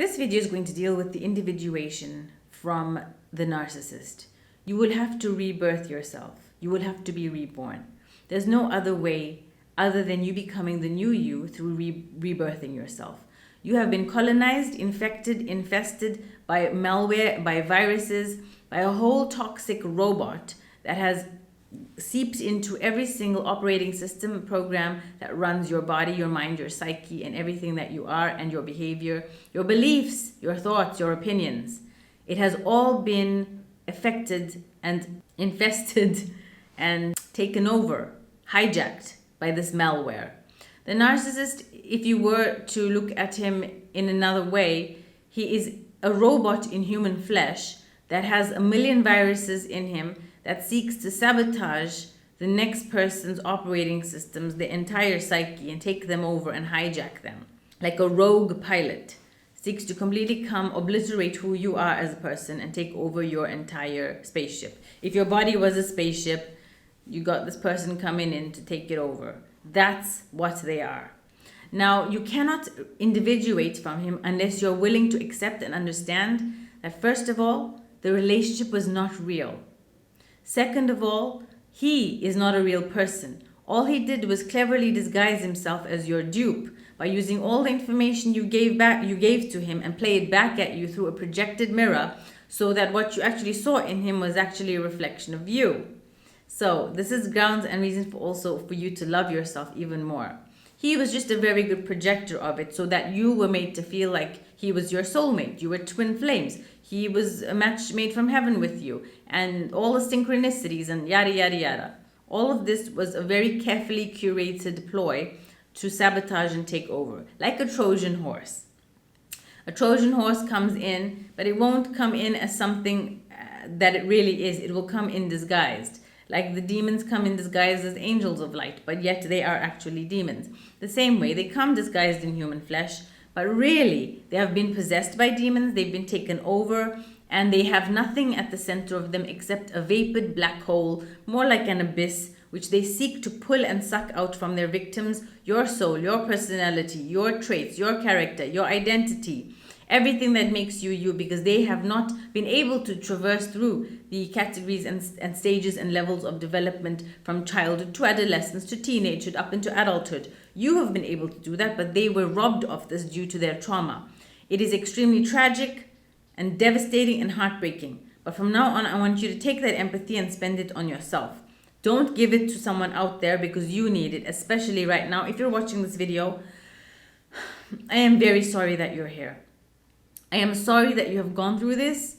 This video is going to deal with the individuation from the narcissist. You will have to rebirth yourself. You will have to be reborn. There's no other way other than you becoming the new you through rebirthing yourself. You have been colonized, infected, infested by malware, by viruses, by a whole toxic robot that has seeped into every single operating system program that runs your body, your mind, your psyche, and everything that you are, and your behavior, your beliefs, your thoughts, your opinions. It has all been affected and infested and taken over, hijacked by this malware. The narcissist, if you were to look at him in another way, he is a robot in human flesh that has a million viruses in him that seeks to sabotage the next person's operating systems, the entire psyche, and take them over and hijack them. Like a rogue pilot, seeks to completely obliterate who you are as a person and take over your entire spaceship. If your body was a spaceship, you got this person coming in to take it over. That's what they are. Now, you cannot individuate from him unless you're willing to accept and understand that, first of all, the relationship was not real. Second of all, he is not a real person. All he did was cleverly disguise himself as your dupe by using all the information you gave to him and play it back at you through a projected mirror, so that what you actually saw in him was actually a reflection of you. So this is grounds and reasons for you to love yourself even more. He was just a very good projector of it, so that you were made to feel like he was your soulmate. You were twin flames. He was a match made from heaven with you, and all the synchronicities and yada, yada, yada. All of this was a very carefully curated ploy to sabotage and take over, like a Trojan horse. A Trojan horse comes in, but it won't come in as something that it really is. It will come in disguised. Like the demons come in disguised as angels of light, but yet they are actually demons. The same way, they come disguised in human flesh, but really, they have been possessed by demons, they've been taken over, and they have nothing at the center of them except a vapid black hole, more like an abyss, which they seek to pull and suck out from their victims, your soul, your personality, your traits, your character, your identity, everything that makes you you, because they have not been able to traverse through the categories and stages and levels of development from childhood to adolescence to teenagehood up into adulthood. You have been able to do that, but they were robbed of this due to their trauma. It is extremely tragic and devastating and heartbreaking. But from now on, I want you to take that empathy and spend it on yourself. Don't give it to someone out there because you need it, especially right now. If you're watching this video, I am very sorry that you're here. I am sorry that you have gone through this,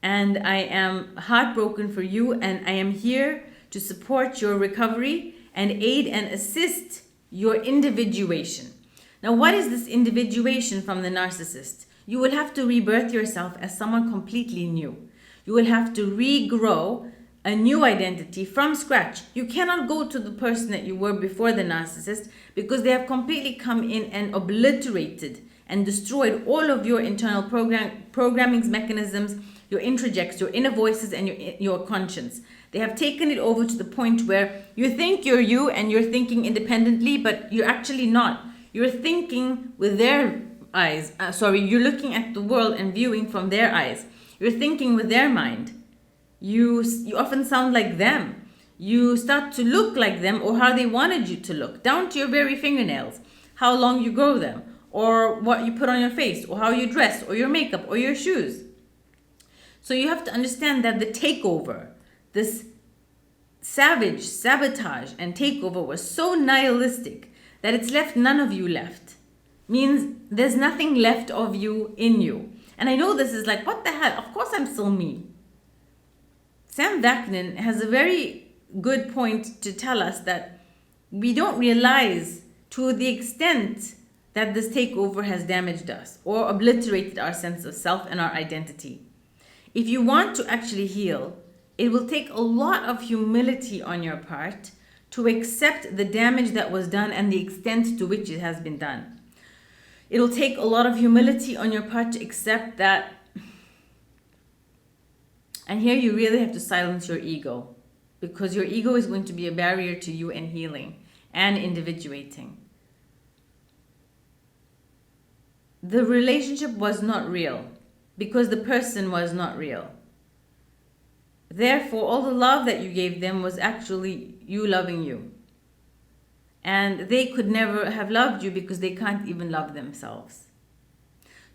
and I am heartbroken for you, and I am here to support your recovery and aid and assist your individuation. Now, what is this individuation from the narcissist? You will have to rebirth yourself as someone completely new. You will have to regrow a new identity from scratch. You cannot go to the person that you were before the narcissist, because they have completely come in and obliterated and destroyed all of your internal programming mechanisms, your introjects, your inner voices, and your conscience. They have taken it over to the point where you think you're you and you're thinking independently, but you're actually not. You're thinking with their eyes. You're looking at the world and viewing from their eyes. You're thinking with their mind. You often sound like them. You start to look like them, or how they wanted you to look, down to your very fingernails, how long you grow them, or what you put on your face, or how you dress, or your makeup, or your shoes. So you have to understand that the takeover, this savage sabotage and takeover, was so nihilistic that it's left none of you left. Means there's nothing left of you in you. And I know this is like, what the hell? Of course I'm still me. Sam Vaknin has a very good point to tell us that we don't realize to the extent that this takeover has damaged us or obliterated our sense of self and our identity. If you want to actually heal, it will take a lot of humility on your part to accept the damage that was done and the extent to which it has been done. It'll take a lot of humility on your part to accept that. And here you really have to silence your ego, because your ego is going to be a barrier to you and healing and individuating. the relationship was not real because the person was not real. Therefore, all the love that you gave them was actually you loving you. And they could never have loved you because they can't even love themselves.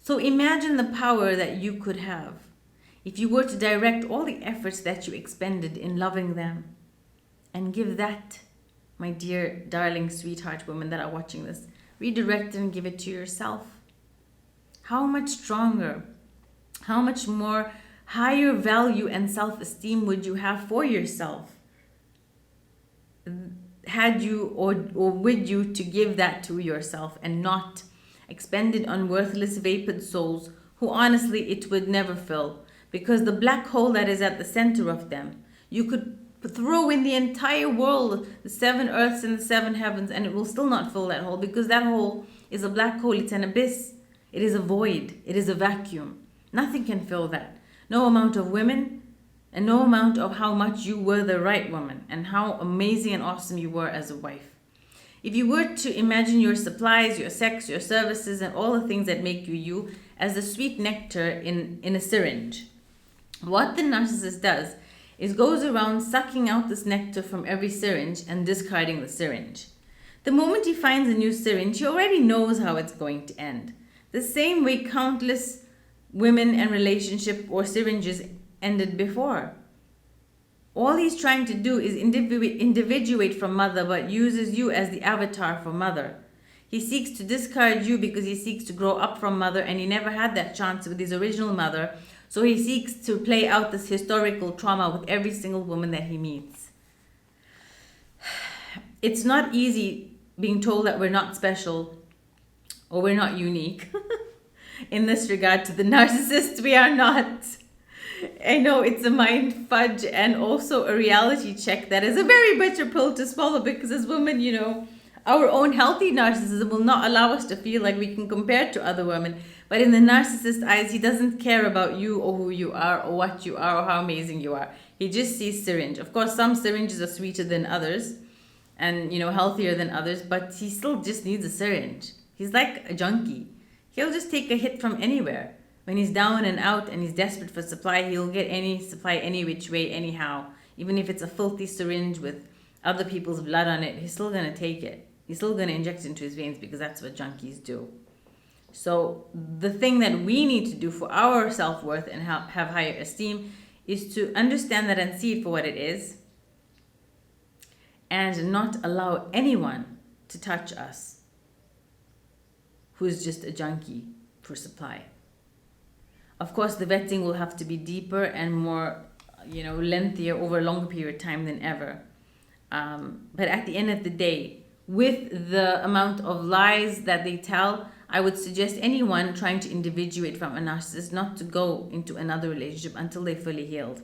So imagine the power that you could have if you were to direct all the efforts that you expended in loving them and give that, my dear, darling, sweetheart women that are watching this, redirect and give it to yourself. How much stronger, how much more higher value and self-esteem would you have for yourself had you or would you to give that to yourself and not expend it on worthless vapid souls who honestly it would never fill, because the black hole that is at the center of them, you could throw in the entire world, the 7 earths and the 7 heavens, and it will still not fill that hole, because that hole is a black hole. It's an abyss, it is a void, it is a vacuum. Nothing can fill that. No amount of women, and no amount of how much you were the right woman and how amazing and awesome you were as a wife. If you were to imagine your supplies, your sex, your services, and all the things that make you you as the sweet nectar in a syringe, what the narcissist does is goes around sucking out this nectar from every syringe and discarding the syringe. The moment he finds a new syringe, he already knows how it's going to end. The same way countless women and relationship or syringes ended before. All he's trying to do is individuate from mother, but uses you as the avatar for mother. He seeks to discard you because he seeks to grow up from mother, and he never had that chance with his original mother. So he seeks to play out this historical trauma with every single woman that he meets. It's not easy being told that we're not special or we're not unique. In this regard to the narcissist, we are not. I know it's a mind fudge and also a reality check that is a very bitter pill to swallow, because as women, you know, our own healthy narcissism will not allow us to feel like we can compare to other women. But in the narcissist's eyes, he doesn't care about you or who you are or what you are or how amazing you are. He just sees syringe. Of course, some syringes are sweeter than others and, you know, healthier than others, but he still just needs a syringe. He's like a junkie. He'll just take a hit from anywhere. When he's down and out and he's desperate for supply, he'll get any supply any which way, anyhow. Even if it's a filthy syringe with other people's blood on it, he's still going to take it. He's still going to inject it into his veins because that's what junkies do. So the thing that we need to do for our self-worth and have higher esteem is to understand that and see it for what it is, and not allow anyone to touch us who's just a junkie for supply. Of course, the vetting will have to be deeper and more, you know, lengthier over a longer period of time than ever. But at the end of the day, with the amount of lies that they tell, I would suggest anyone trying to individuate from a narcissist not to go into another relationship until they're fully healed.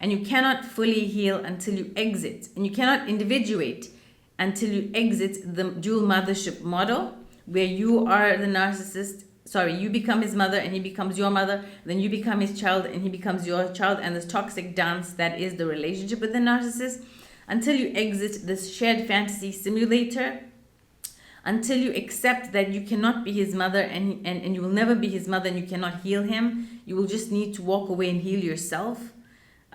And you cannot fully heal until you exit. And you cannot individuate until you exit the dual mothership model, where you are the narcissist. You become his mother and he becomes your mother. Then you become his child and he becomes your child. And this toxic dance that is the relationship with the narcissist. Until you exit this shared fantasy simulator, until you accept that you cannot be his mother and you will never be his mother and you cannot heal him, you will just need to walk away and heal yourself.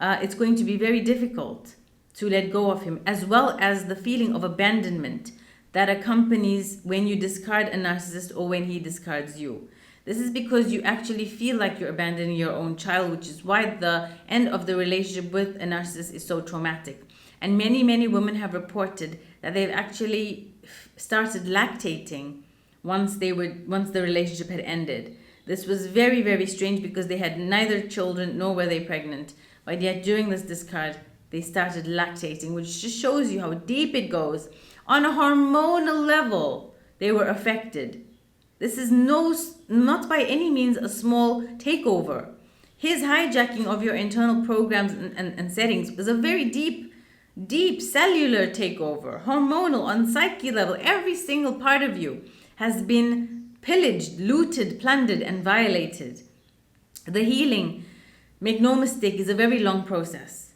It's going to be very difficult to let go of him, as well as the feeling of abandonment that accompanies when you discard a narcissist or when he discards you. This is because you actually feel like you're abandoning your own child, which is why the end of the relationship with a narcissist is so traumatic. And many, many women have reported that they've actually started lactating once the relationship had ended. This was very, very strange because they had neither children nor were they pregnant. But yet during this discard, they started lactating, which just shows you how deep it goes. On a hormonal level, they were affected. This is not by any means a small takeover. His hijacking of your internal programs and settings is a very deep cellular takeover, hormonal, on psyche level. Every single part of you has been pillaged, looted, plundered, and violated. The healing, make no mistake, is a very long process.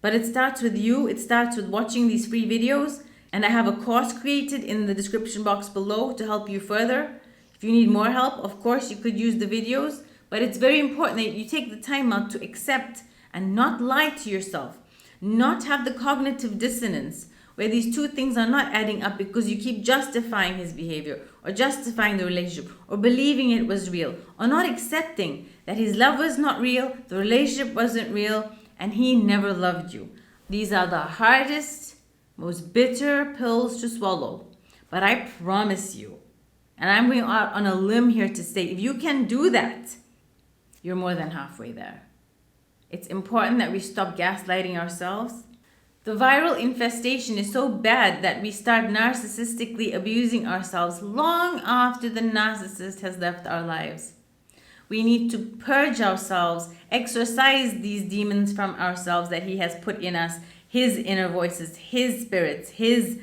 But it starts with you. It starts with watching these free videos. And I have a course created in the description box below to help you further. If you need more help, of course, you could use the videos, but it's very important that you take the time out to accept and not lie to yourself, not have the cognitive dissonance where these two things are not adding up because you keep justifying his behavior or justifying the relationship or believing it was real or not accepting that his love was not real, the relationship wasn't real, and he never loved you. These are the hardest, most bitter pills to swallow. But I promise you, and I'm going out on a limb here to say, if you can do that, you're more than halfway there. It's important that we stop gaslighting ourselves. The viral infestation is so bad that we start narcissistically abusing ourselves long after the narcissist has left our lives. We need to purge ourselves, exorcise these demons from ourselves that he has put in us, his inner voices, his spirits, his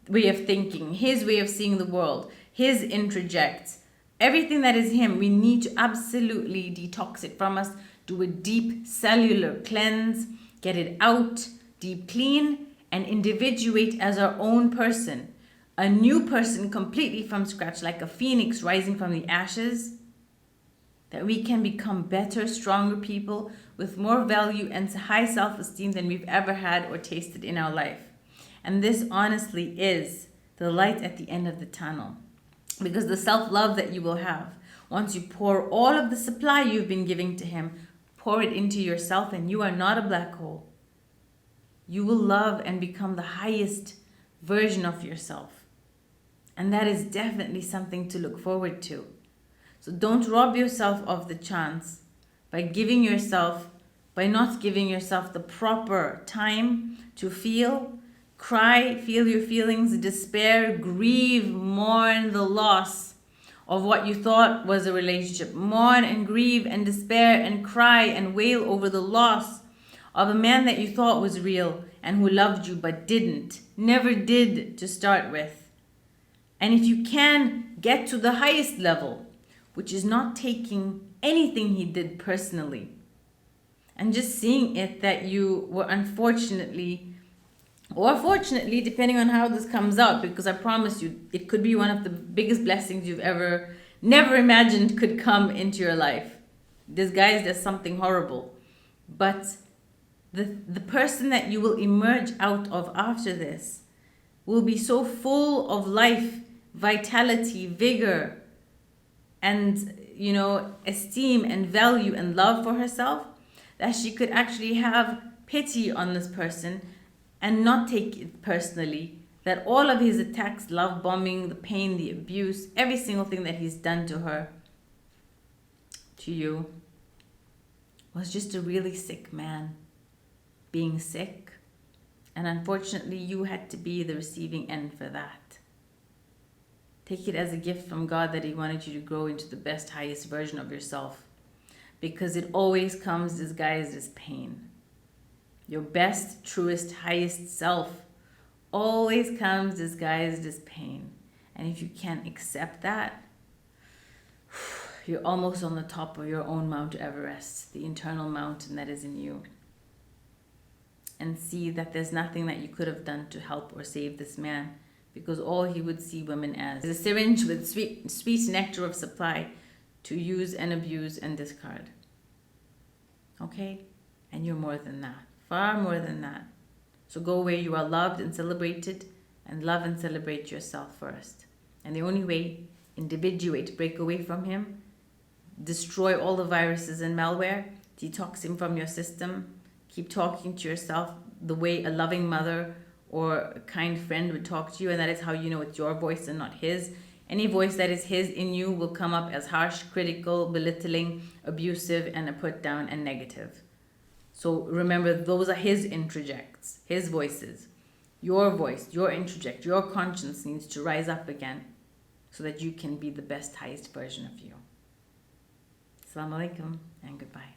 way of thinking, his way of seeing the world, his introjects. Everything that is him, we need to absolutely detox it from us, do a deep cellular cleanse, get it out, deep clean, and individuate as our own person. A new person completely from scratch, like a phoenix rising from the ashes. That we can become better, stronger people with more value and high self-esteem than we've ever had or tasted in our life. And this honestly is the light at the end of the tunnel. Because the self-love that you will have, once you pour all of the supply you've been giving to him, pour it into yourself, and you are not a black hole. You will love and become the highest version of yourself. And that is definitely something to look forward to. So don't rob yourself of the chance by not giving yourself the proper time to feel, cry, feel your feelings, despair, grieve, mourn the loss of what you thought was a relationship. Mourn and grieve and despair and cry and wail over the loss of a man that you thought was real and who loved you but didn't, never did to start with. And if you can get to the highest level, which is not taking anything he did personally, and just seeing it that you were unfortunately, or fortunately, depending on how this comes out, because I promise you, it could be one of the biggest blessings you've never imagined could come into your life, disguised as something horrible. But the person that you will emerge out of after this will be so full of life, vitality, vigor, and esteem and value and love for herself, that she could actually have pity on this person and not take it personally, that all of his attacks, love bombing, the pain, the abuse, every single thing that he's done to her, to you, was just a really sick man being sick, and unfortunately you had to be the receiving end for that. Take it as a gift from God that he wanted you to grow into the best, highest version of yourself, because it always comes disguised as pain. Your best, truest, highest self always comes disguised as pain. And if you can't accept that, you're almost on the top of your own Mount Everest, the internal mountain that is in you. And see that there's nothing that you could have done to help or save this man, because all he would see women as is a syringe with sweet nectar of supply to use and abuse and discard. Okay? And you're more than that. Far more than that. So go where you are loved and celebrated, and love and celebrate yourself first. And the only way, individuate, break away from him, destroy all the viruses and malware, detox him from your system, keep talking to yourself the way a loving mother or a kind friend would talk to you, and that is how you know it's your voice and not his. Any voice that is his in you will come up as harsh, critical, belittling, abusive, and a put down and negative. So remember, those are his introjects, his voices. Your voice, your introject, your conscience needs to rise up again so that you can be the best, highest version of you. Assalamu alaikum and goodbye.